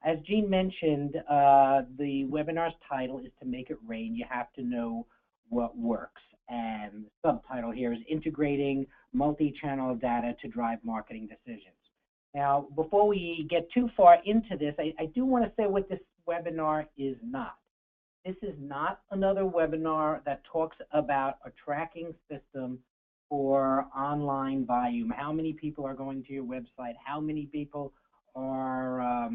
As Jean mentioned, the webinar's title is To Make It Rain. You have to know what works. And the subtitle here is Integrating Multi-Channel Data to Drive Marketing Decisions. Now, before we get too far into this, I do want to say what this webinar is not. This is not another webinar that talks about a tracking system for online volume. How many people are going to your website? How many people are,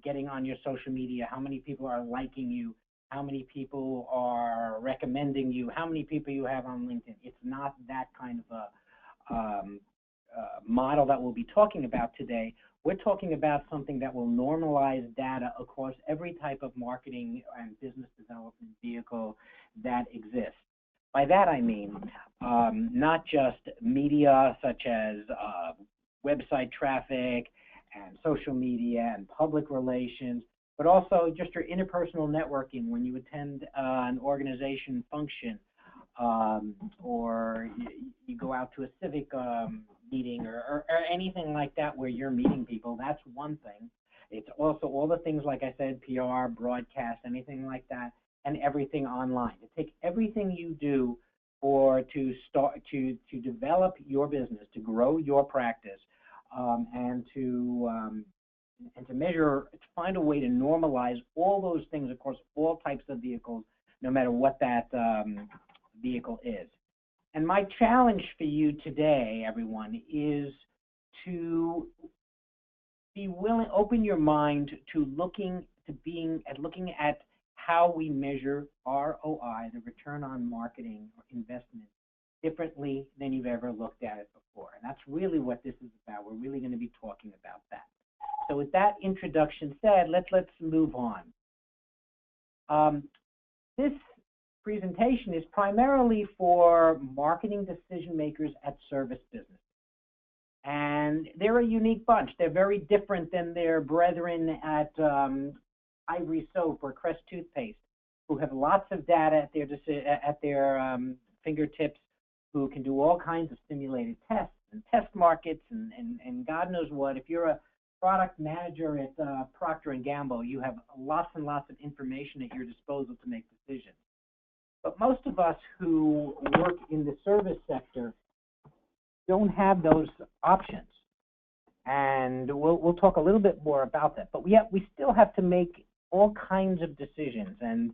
getting on your social media? How many people are liking you? How many people are recommending you? How many people you have on LinkedIn? It's not that kind of a model that we'll be talking about today. We're talking about something that will normalize data across every type of marketing and business development vehicle that exists. By that I mean not just media such as website traffic and social media and public relations, but also just your interpersonal networking when you attend an organization function, or you go out to a civic meeting or anything like that where you're meeting people. That's one thing. It's also all the things, like I said, PR, broadcast, anything like that, and everything online. To take everything you do to develop your business, to grow your practice, and to measure, to find a way to normalize all those things across all types of vehicles, no matter what that vehicle is. And my challenge for you today, everyone, is to be willing, open your mind to looking at how we measure ROI, the return on marketing or investment, differently than you've ever looked at it before. And that's really what this is about. We're really going to be talking about that. So with that introduction said, let's move on. This presentation is primarily for marketing decision makers at service businesses. And they're a unique bunch. They're very different than their brethren at Ivory Soap or Crest Toothpaste, who have lots of data at their fingertips, who can do all kinds of simulated tests and test markets and God knows what. If you're a product manager at Procter & Gamble, you have lots and lots of information at your disposal to make decisions. But most of us who work in the service sector don't have those options. And we'll talk a little bit more about that. But we still have to make all kinds of decisions. And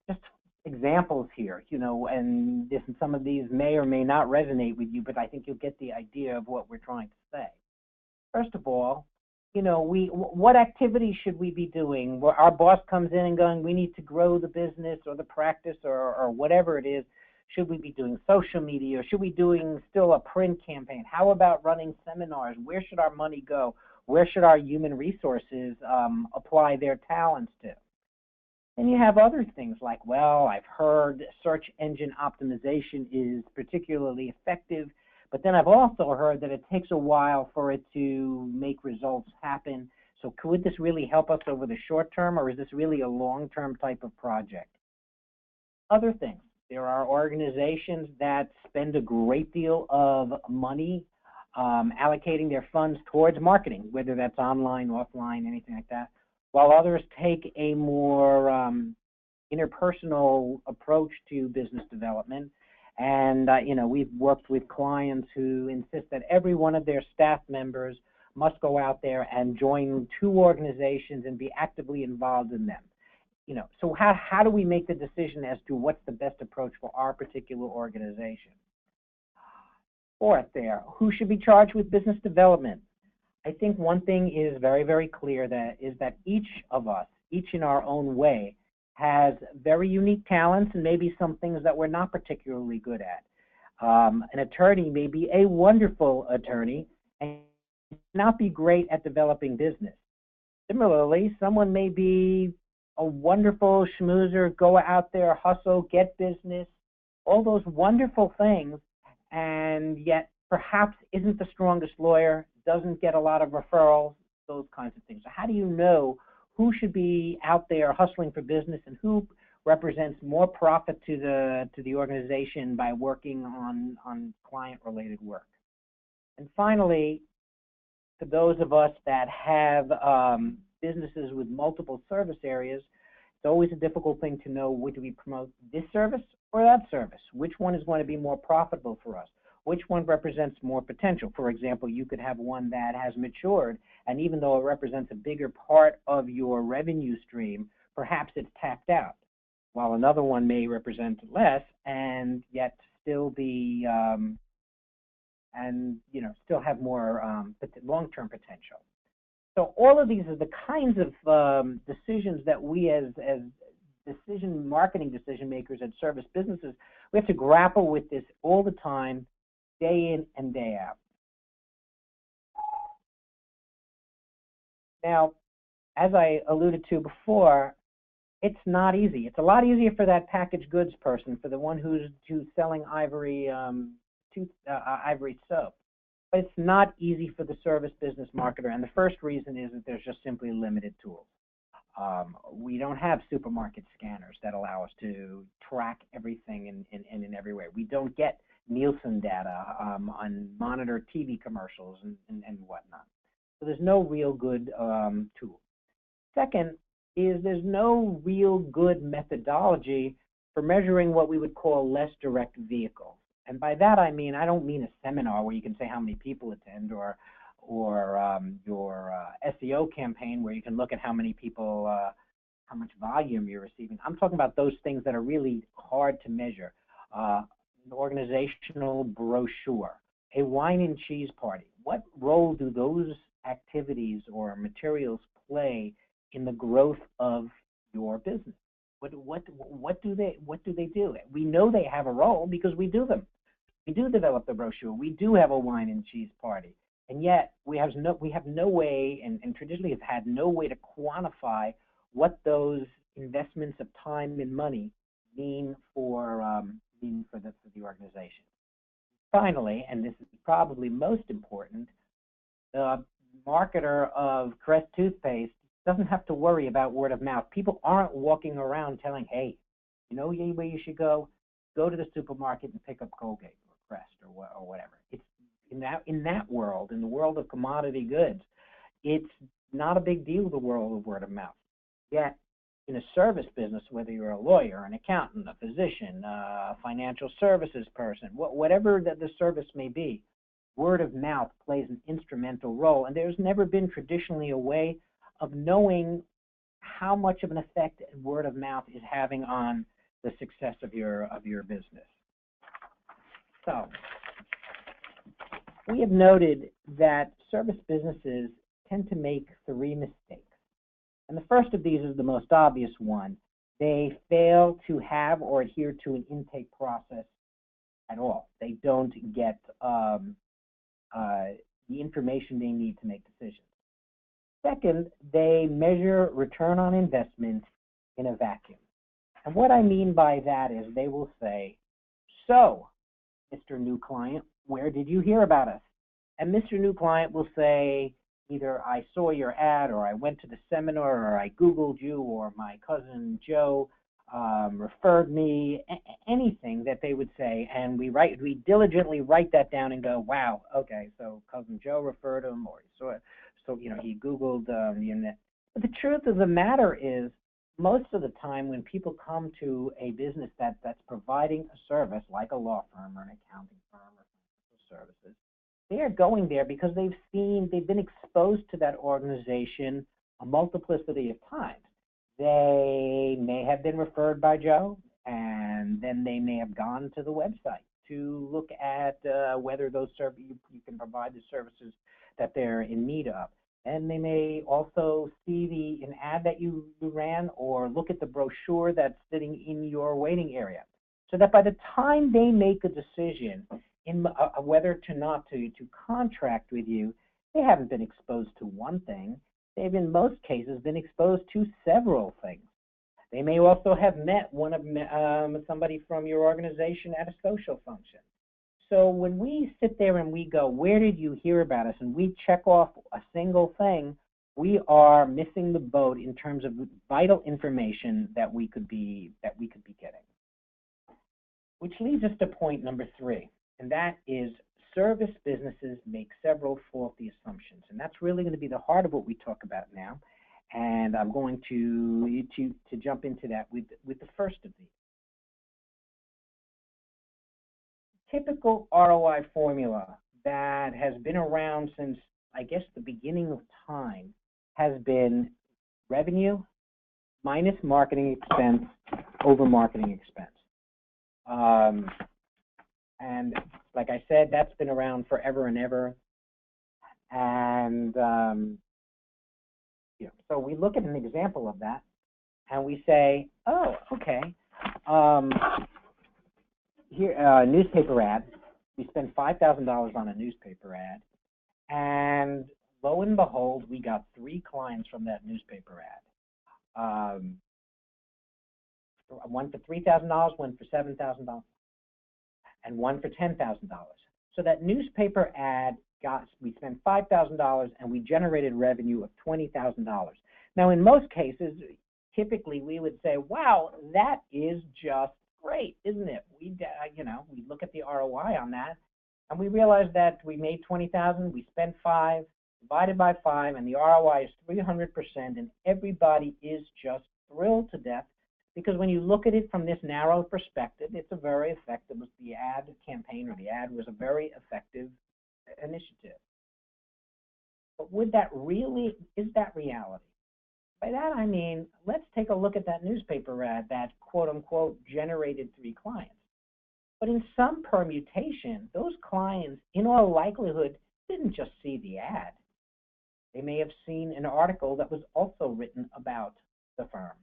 just examples here, and some of these may or may not resonate with you, but I think you'll get the idea of what we're trying to say. First of all, what activities should we be doing? Where our boss comes in and going, we need to grow the business or the practice or whatever it is. Should we be doing social media, or should we be doing still a print campaign? How about running seminars? Where should our money go? Where should our human resources apply their talents to? And you have other things like, well, I've heard search engine optimization is particularly effective, but then I've also heard that it takes a while for it to make results happen. So could this really help us over the short term, or is this really a long-term type of project? Other things. There are organizations that spend a great deal of money allocating their funds towards marketing, whether that's online, offline, anything like that, while others take a more interpersonal approach to business development. And, we've worked with clients who insist that every one of their staff members must go out there and join 2 organizations and be actively involved in them. So how do we make the decision as to what's the best approach for our particular organization? Fourth there, who should be charged with business development? I think one thing is very, very clear, that each of us, each in our own way, has very unique talents and maybe some things that we're not particularly good at. An attorney may be a wonderful attorney and not be great at developing business. Similarly, someone may be a wonderful schmoozer, go out there, hustle, get business, all those wonderful things, and yet perhaps isn't the strongest lawyer, doesn't get a lot of referrals, those kinds of things. So how do you know who should be out there hustling for business and who represents more profit to the organization by working on client-related work? And finally, for those of us that have businesses with multiple service areas, it's always a difficult thing to know, do we promote this service or that service? Which one is going to be more profitable for us? Which one represents more potential? For example, you could have one that has matured, and even though it represents a bigger part of your revenue stream, perhaps it's tapped out, while another one may represent less and yet still be, still have more long-term potential. So all of these are the kinds of decisions that we as marketing decision makers at service businesses, we have to grapple with this all the time, day in and day out. Now, as I alluded to before, it's not easy. It's a lot easier for that packaged goods person, for the one who's selling ivory soap. But it's not easy for the service business marketer, and the first reason is that there's just simply limited tools. We don't have supermarket scanners that allow us to track everything in every way. We don't get Nielsen data on monitor TV commercials and whatnot. So there's no real good tool. Second is there's no real good methodology for measuring what we would call less direct vehicles. And by that I mean, I don't mean a seminar where you can say how many people attend, or your SEO campaign where you can look at how many people, how much volume you're receiving. I'm talking about those things that are really hard to measure. An organizational brochure, a wine and cheese party. What role do those activities or materials play in the growth of your business? What do they do? We know they have a role because we do them. We do develop the brochure. We do have a wine and cheese party, and yet we have no way, and traditionally have had no way to quantify what those investments of time and money mean for the organization. Finally, and this is probably most important, the marketer of Crest toothpaste doesn't have to worry about word of mouth. People aren't walking around telling, hey, you know where you should go? Go to the supermarket and pick up Colgate or Crest or whatever. It's in that world, in the world of commodity goods, it's not a big deal, the world of word of mouth. Yet, in a service business, whether you're a lawyer, an accountant, a physician, a financial services person, whatever the service may be, word of mouth plays an instrumental role. And there's never been traditionally a way of knowing how much of an effect word of mouth is having on the success of your business. So, we have noted that service businesses tend to make 3 mistakes. And the first of these is the most obvious one. They fail to have or adhere to an intake process at all. They don't get the information they need to make decisions. Second, they measure return on investment in a vacuum. And what I mean by that is they will say, so, Mr. New Client, where did you hear about us? And Mr. New Client will say, either I saw your ad, or I went to the seminar, or I Googled you, or my cousin Joe referred me, anything that they would say. And we diligently write that down and go, wow, okay, so cousin Joe referred him, or he saw it. So, he Googled the internet. But the truth of the matter is, most of the time when people come to a business that's providing a service, like a law firm or an accounting firm or financial services, they are going there because they've been exposed to that organization a multiplicity of times. They may have been referred by Joe, and then they may have gone to the website to look at whether those you can provide the services that they're in need of. And they may also see an ad that you ran, or look at the brochure that's sitting in your waiting area. So that by the time they make a decision in whether to not to contract with you, they haven't been exposed to one thing. They've, in most cases, been exposed to several things. They may also have met somebody from your organization at a social function. So when we sit there and we go, where did you hear about us? And we check off a single thing, we are missing the boat in terms of vital information that we could be getting. Which leads us to point number 3, and that is service businesses make several faulty assumptions. And that's really going to be the heart of what we talk about now. And I'm going to jump into that with the first of these. Typical ROI formula that has been around since, I guess, the beginning of time has been revenue minus marketing expense over marketing expense. And like I said, that's been around forever and ever. And so we look at an example of that, and we say, oh, okay, here, newspaper ad. We spent $5,000 on a newspaper ad, and lo and behold, we got 3 clients from that newspaper ad. One for $3,000, one for $7,000, and one for $10,000. So that newspaper ad we spent $5,000 and we generated revenue of $20,000. Now, in most cases, typically we would say, "Wow, that is just great, isn't it?" We look at the ROI on that, and we realize that we made $20,000, we spent 5, divided by 5, and the ROI is 300%, and everybody is just thrilled to death. Because when you look at it from this narrow perspective, it's a very effective, the ad campaign or the ad was a very effective initiative. But is that reality? By that I mean, let's take a look at that newspaper ad that quote unquote generated 3 clients. But in some permutation, those clients in all likelihood didn't just see the ad. They may have seen an article that was also written about the firm.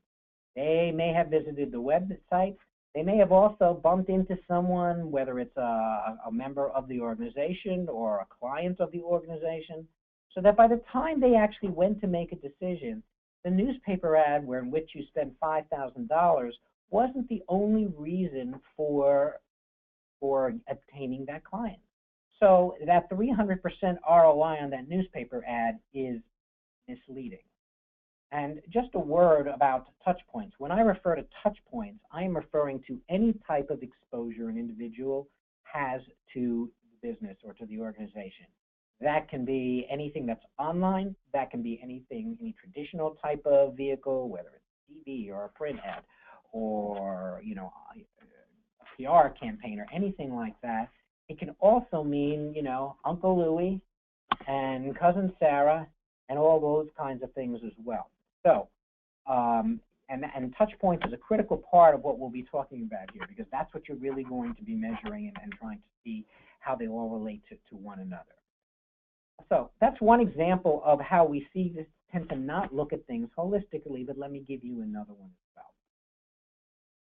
They may have visited the website. They may have also bumped into someone, whether it's a member of the organization or a client of the organization, so that by the time they actually went to make a decision, the newspaper ad in which you spent $5,000 wasn't the only reason for obtaining that client. So that 300% ROI on that newspaper ad is misleading. And just a word about touch points. When I refer to touch points, I am referring to any type of exposure an individual has to the business or to the organization. That can be anything that's online. That can be anything, any traditional type of vehicle, whether it's TV or a print ad or a PR campaign or anything like that. It can also mean, Uncle Louie and Cousin Sarah and all those kinds of things as well. So, and touch points is a critical part of what we'll be talking about here, because that's what you're really going to be measuring and trying to see how they all relate to one another. So that's one example of how we tend to not look at things holistically, but let me give you another one as well.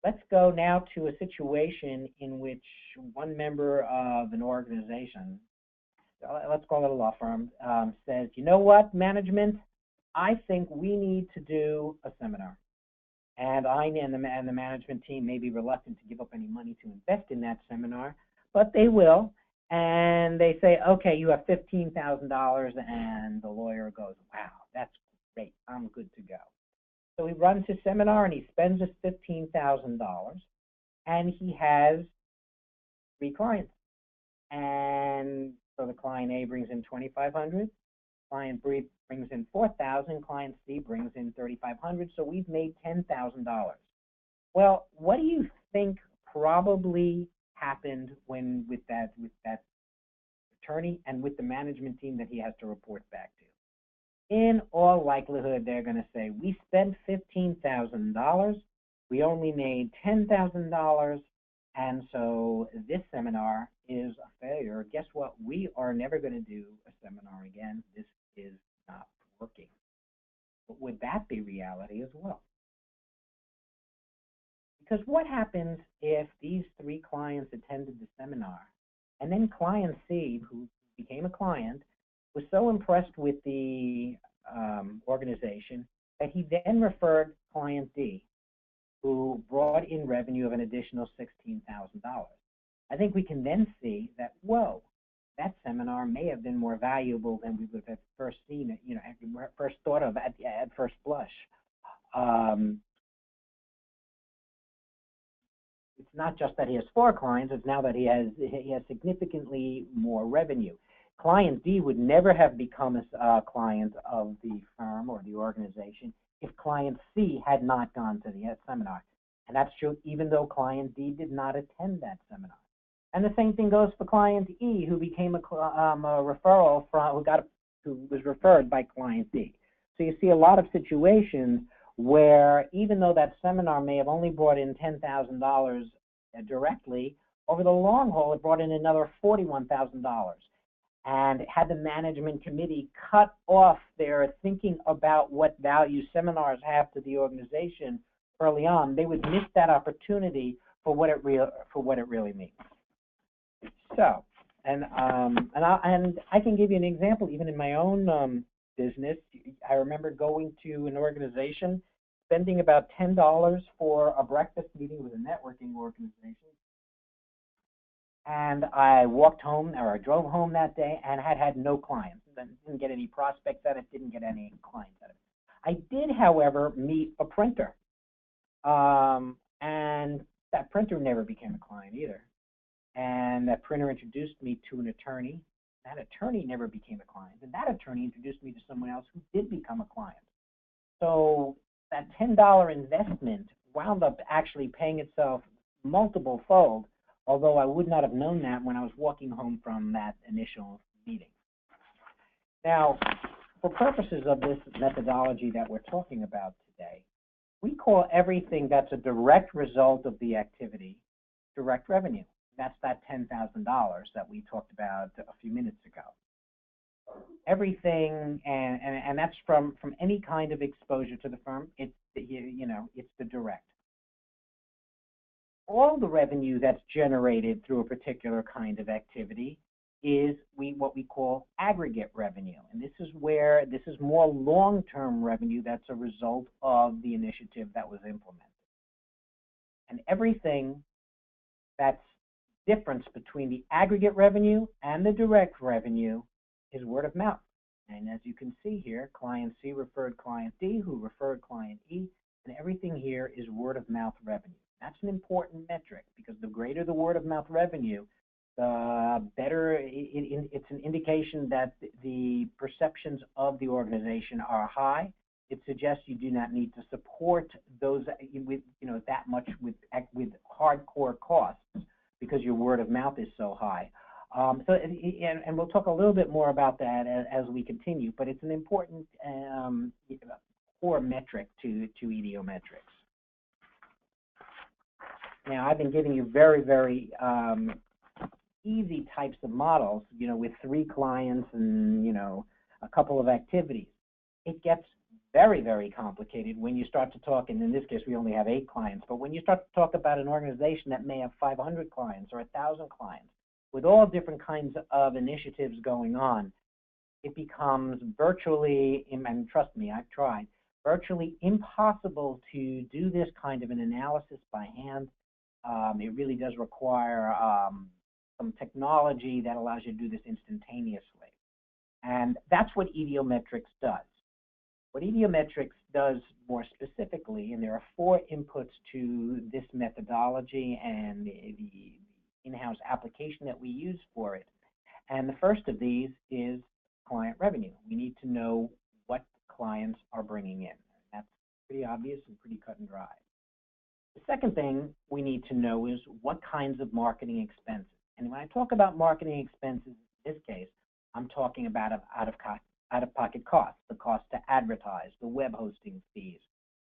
Let's go now to a situation in which one member of an organization, let's call it a law firm, says, "You know what, management? I think we need to do a seminar." And the management team may be reluctant to give up any money to invest in that seminar, but they will. And they say, "Okay, you have $15,000," and the lawyer goes, "Wow, that's great. I'm good to go." So he runs his seminar and he spends his $15,000, and he has 3 clients. And so the client A brings in $2,500. Client B brings in $4,000, client C brings in $3,500, so we've made $10,000. Well, what do you think probably happened with that attorney and with the management team that he has to report back to? In all likelihood, they're going to say, "We spent $15,000, we only made $10,000, and so this seminar is a failure. Guess what? We are never going to do a seminar again. This is not working." But would that be reality as well? Because what happens if these 3 clients attended the seminar, and then client C, who became a client, was so impressed with the organization that he then referred client D, who brought in revenue of an additional $16,000. I think we can then see that, whoa, that seminar may have been more valuable than we would have first seen it, first thought of at first blush. It's not just that he has 4 clients, it's now that he has significantly more revenue. Client D would never have become a client of the firm or the organization if client C had not gone to the seminar. And that's true even though client D did not attend that seminar. And the same thing goes for client E, who became a referral from, who was referred by client D. So you see a lot of situations where even though that seminar may have only brought in $10,000 directly, over the long haul, it brought in another $41,000. And had the management committee cut off their thinking about what value seminars have to the organization early on, they would miss that opportunity for what it really means. So, and I can give you an example even in my own business. I remember going to an organization, spending about $10 for a breakfast meeting with a networking organization. And I walked home, or I drove home that day, and had no clients. Didn't get any prospects out of it, didn't get any clients out of it. I did, however, meet a printer. And that printer never became a client either. And that printer introduced me to an attorney. That attorney never became a client. And that attorney introduced me to someone else who did become a client. So that $10 investment wound up actually paying itself multiple fold, although I would not have known that when I was walking home from that initial meeting. Now, for purposes of this methodology that we're talking about today, we call everything that's a direct result of the activity direct revenue. That's that $10,000 that we talked about a few minutes ago. Everything, and that's from any kind of exposure to the firm. It's it's the direct. All the revenue that's generated through a particular kind of activity is what we call aggregate revenue. And this is more long-term revenue that's a result of the initiative that was implemented. And everything that's difference between the aggregate revenue and the direct revenue is word of mouth. And as you can see here, client C referred client D, who referred client E, and everything here is word of mouth revenue. That's an important metric because the greater the word of mouth revenue, the better it's an indication that the perceptions of the organization are high. It suggests you do not need to support those with that much with hardcore costs because your word of mouth is so high. And we'll talk a little bit more about that as we continue, but it's an important core metric to Ediometrics. Now, I've been giving you very, very easy types of models, with 3 clients and, a couple of activities. It gets very, very complicated when you start to talk, and in this case, we only have 8 clients, but when you start to talk about an organization that may have 500 clients or 1,000 clients, with all different kinds of initiatives going on, it becomes virtually, and trust me, I've tried, virtually impossible to do this kind of an analysis by hand. It really does require some technology that allows you to do this instantaneously. And that's what Ediometrics does. What Ediometrics does more specifically, and there are 4 inputs to this methodology and the in-house application that we use for it. And the first of these is client revenue. We need to know what clients are bringing in. That's pretty obvious and pretty cut and dry. The second thing we need to know is what kinds of marketing expenses. And when I talk about marketing expenses in this case, I'm talking about out-of-pocket costs, the cost to advertise, the web hosting fees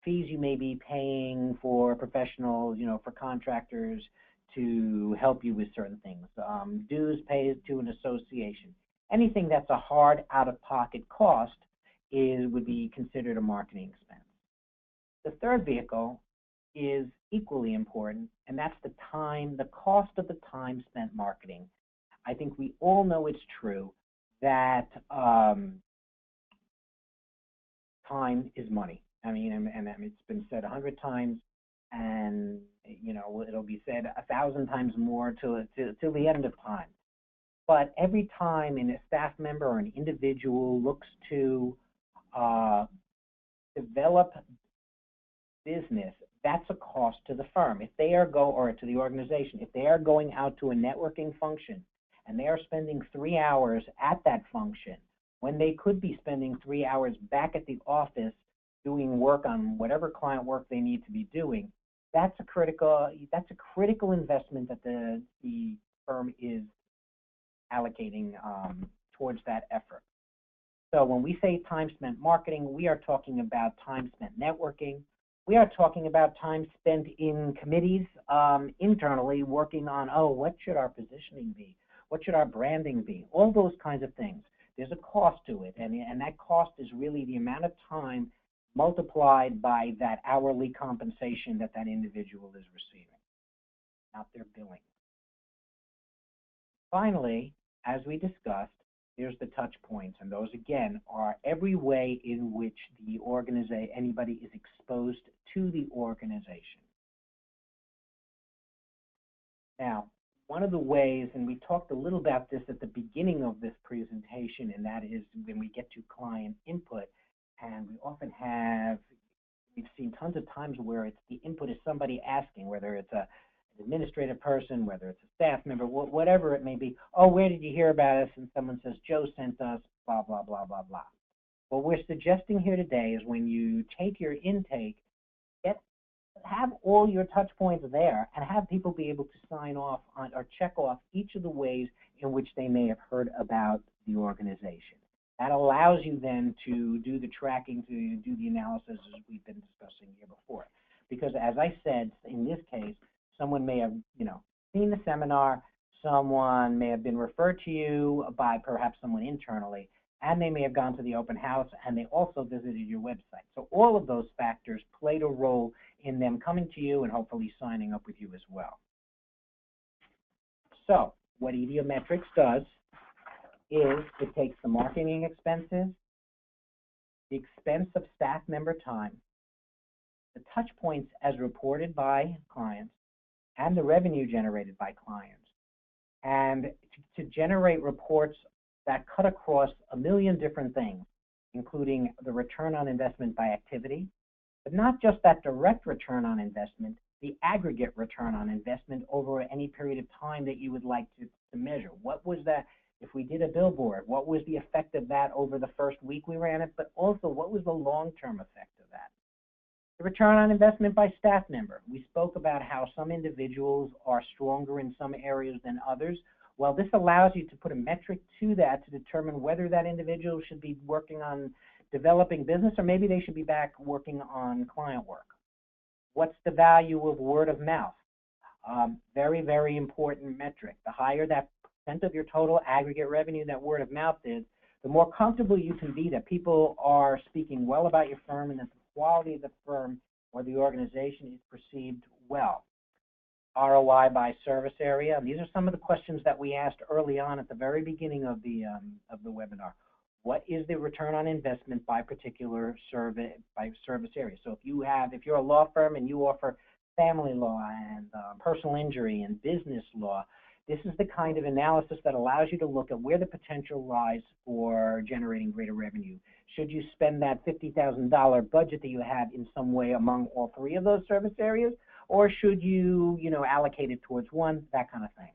you may be paying for professionals, for contractors to help you with certain things, dues paid to an association. Anything that's a hard out-of-pocket cost would be considered a marketing expense. The third vehicle is equally important, and that's the cost of the time spent marketing. I think we all know it's true that time is money. I mean, and it's been said 100 times, and it'll be said 1,000 times more till the end of time. But every time a staff member or an individual looks to develop business, that's a cost to the firm. If they are or to the organization, if they are going out to a networking function and they are spending 3 hours at that function when they could be spending 3 hours back at the office doing work on whatever client work they need to be doing, that's a critical investment that the firm is allocating towards that effort. So when we say time spent marketing, we are talking about time spent networking. We are talking about time spent in committees internally working on, oh, what should our positioning be? What should our branding be? All those kinds of things. There's a cost to it, and that cost is really the amount of time multiplied by that hourly compensation that that individual is receiving, not their billing. Finally, as we discussed, there's the touch points, and those again are every way in which the anybody is exposed to the organization. Now, one of the ways, and we talked a little about this at the beginning of this presentation, and that is when we get to client input, and we often we've seen tons of times where the input is somebody asking, whether it's an administrative person, whether it's a staff member, whatever it may be. Oh, where did you hear about us? And someone says, Joe sent us, blah, blah, blah, blah, blah. What we're suggesting here today is when you take your intake, have all your touch points there and have people be able to sign off on or check off each of the ways in which they may have heard about the organization. That allows you then to do the tracking, to do the analysis as we've been discussing here before. Because as I said, in this case, someone may have, seen the seminar, someone may have been referred to you by perhaps someone internally, and they may have gone to the open house, and they also visited your website. So all of those factors played a role in them coming to you and hopefully signing up with you as well. So what Ediometrics does is it takes the marketing expenses, the expense of staff member time, the touch points as reported by clients, and the revenue generated by clients, and to generate reports that cut across a million different things, including the return on investment by activity, but not just that direct return on investment, the aggregate return on investment over any period of time that you would like to measure. What was that, if we did a billboard, what was the effect of that over the first week we ran it, but also what was the long-term effect of that? The return on investment by staff member. We spoke about how some individuals are stronger in some areas than others. Well, this allows you to put a metric to that to determine whether that individual should be working on developing business or maybe they should be back working on client work. What's the value of word of mouth? Very, very important metric. The higher that percent of your total aggregate revenue that word of mouth is, the more comfortable you can be that people are speaking well about your firm and that the quality of the firm or the organization is perceived well. ROI by service area. And these are some of the questions that we asked early on at the very beginning of the webinar. What is the return on investment by particular service area? So if you're a law firm and you offer family law and personal injury and business law, this is the kind of analysis that allows you to look at where the potential lies for generating greater revenue. Should you spend that $50,000 budget that you have in some way among all three of those service areas, or should you, allocate it towards one, that kind of thing.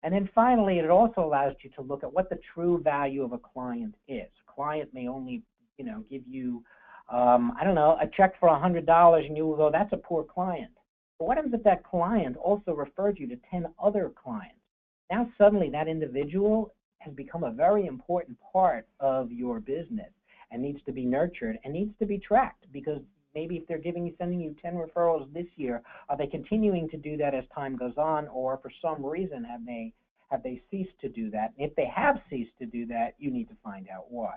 And then finally, it also allows you to look at what the true value of a client is. A client may only, give you, a check for $100, and you will go, that's a poor client. But what happens if that client also referred you to 10 other clients? Now suddenly that individual has become a very important part of your business and needs to be nurtured and needs to be tracked, because maybe if they're sending you 10 referrals this year, are they continuing to do that as time goes on, or for some reason have they ceased to do that? And if they have ceased to do that, you need to find out why.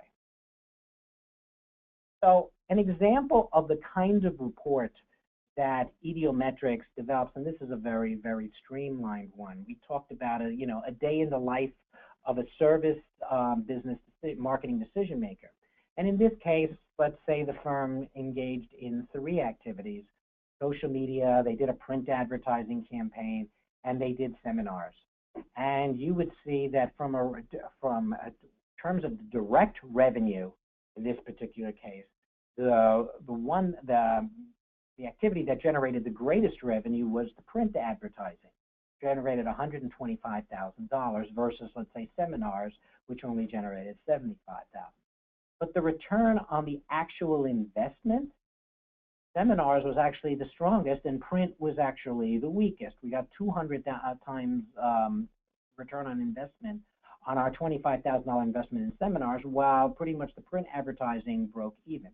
So an example of the kind of report that Ediometrics develops, and this is a very, very streamlined one. We talked about a day in the life of a service business marketing decision maker. And in this case, let's say the firm engaged in 3 activities: social media, they did a print advertising campaign, and they did seminars. And you would see that from terms of the direct revenue in this particular case, the activity that generated the greatest revenue was the print advertising. generated $125,000 versus, let's say, seminars, which only generated $75,000. But the return on the actual investment, seminars was actually the strongest, and print was actually the weakest. We got 200 times return on investment on our $25,000 investment in seminars, while pretty much the print advertising broke even.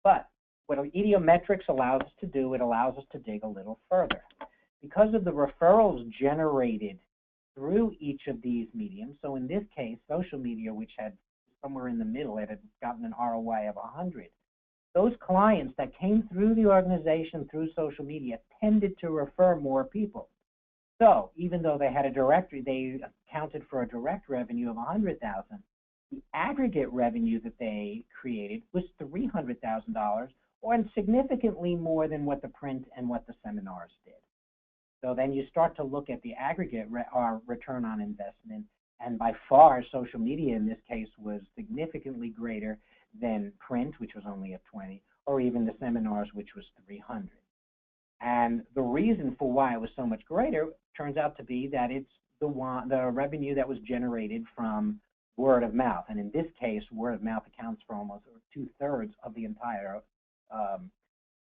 But what Idiometrics allows us to do, it allows us to dig a little further. Because of the referrals generated through each of these mediums, so in this case, social media, which had somewhere in the middle, it had gotten an ROI of 100. Those clients that came through the organization through social media tended to refer more people. So even though they had a directory, they accounted for a direct revenue of 100,000. The aggregate revenue that they created was $300,000, or significantly more than what the print and what the seminars did. So then you start to look at the aggregate return on investment, and by far, social media in this case was significantly greater than print, which was only at 20, or even the seminars, which was 300. And the reason for why it was so much greater turns out to be that it's the revenue that was generated from word of mouth. And in this case, word of mouth accounts for almost 2/3 of the entire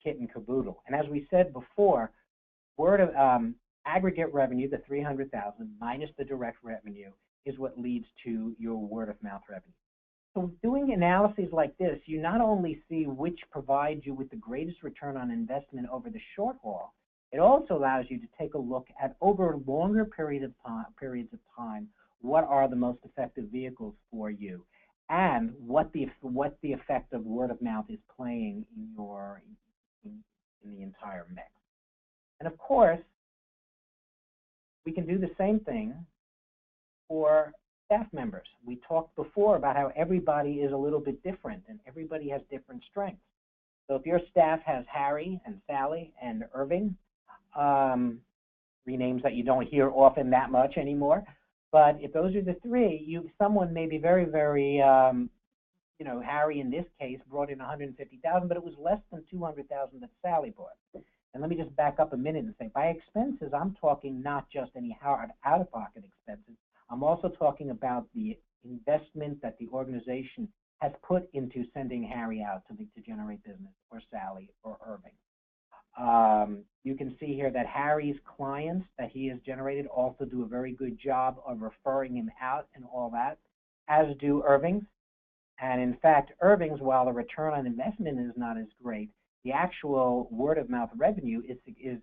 kit and caboodle. And as we said before, aggregate revenue, the 300,000 minus the direct revenue, is what leads to your word of mouth revenue. So doing analyses like this, you not only see which provides you with the greatest return on investment over the short haul, it also allows you to take a look at over longer periods of time, what are the most effective vehicles for you, and what the effect of word of mouth is playing in the entire mix. And of course, we can do the same thing for staff members. We talked before about how everybody is a little bit different and everybody has different strengths. So if your staff has Harry and Sally and Irving, three names that you don't hear often that much anymore, but if those are the three, someone may be very, very, Harry in this case brought in 150,000, but it was less than 200,000 that Sally brought. And let me just back up a minute and say, by expenses, I'm talking not just any out-of-pocket expenses. I'm also talking about the investment that the organization has put into sending Harry out to generate business, or Sally, or Irving. You can see here that Harry's clients that he has generated also do a very good job of referring him out and all that, as do Irving's. And in fact, Irving's, while the return on investment is not as great, the actual word-of-mouth revenue is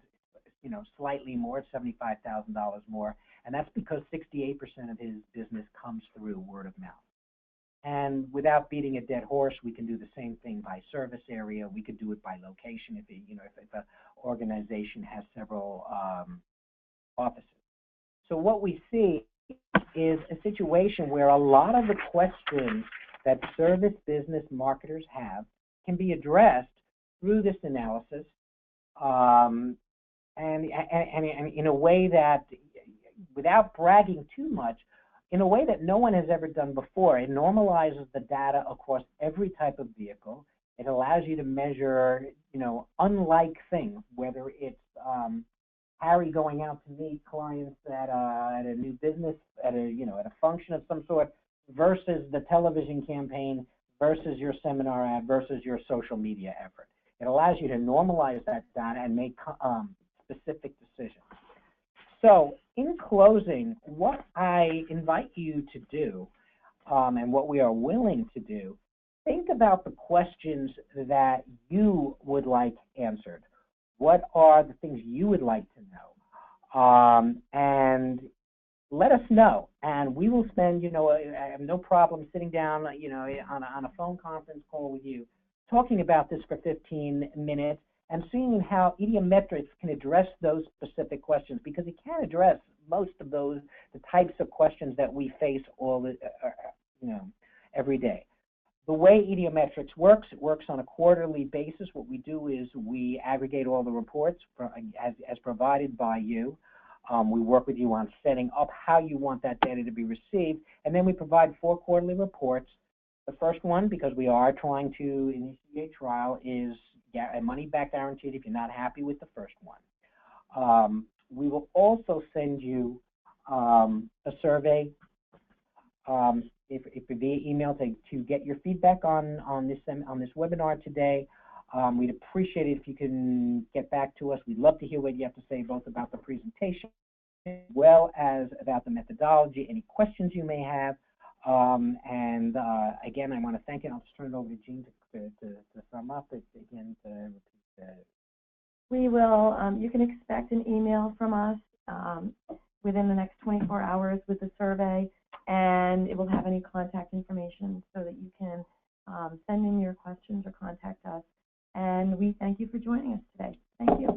slightly more, $75,000 more, and that's because 68% of his business comes through word of mouth. And without beating a dead horse, we can do the same thing by service area. We could do it by location if an organization has several offices. So what we see is a situation where a lot of the questions that service business marketers have can be addressed through this analysis, and in a way that, without bragging too much, in a way that no one has ever done before. It normalizes the data across every type of vehicle. It allows you to measure, unlike things, whether it's Harry going out to meet clients at a new business, at a function of some sort, versus the television campaign, versus your seminar ad, versus your social media effort. It allows you to normalize that data and make specific decisions. So in closing, what I invite you to do, and what we are willing to do, think about the questions that you would like answered. What are the things you would like to know? And let us know, and we will spend, I have no problem sitting down, on a phone conference call with you, talking about this for 15 minutes and seeing how Idiometrics can address those specific questions, because it can address most of the types of questions that we face every day. The way Idiometrics works, it works on a quarterly basis. What we do is we aggregate all the reports as provided by you. We work with you on setting up how you want that data to be received, and then we provide 4 quarterly reports. The first one, because we are trying to initiate trial, is a money-back guaranteed if you're not happy with the first one. we will also send you a survey if via email to get your feedback on this webinar today. We'd appreciate it if you can get back to us. We'd love to hear what you have to say both about the presentation as well as about the methodology, any questions you may have. Again, I want to thank you. I'll just turn it over to Jean to sum up it again. We will, you can expect an email from us within the next 24 hours with the survey, and it will have any contact information so that you can send in your questions or contact us. And we thank you for joining us today. Thank you.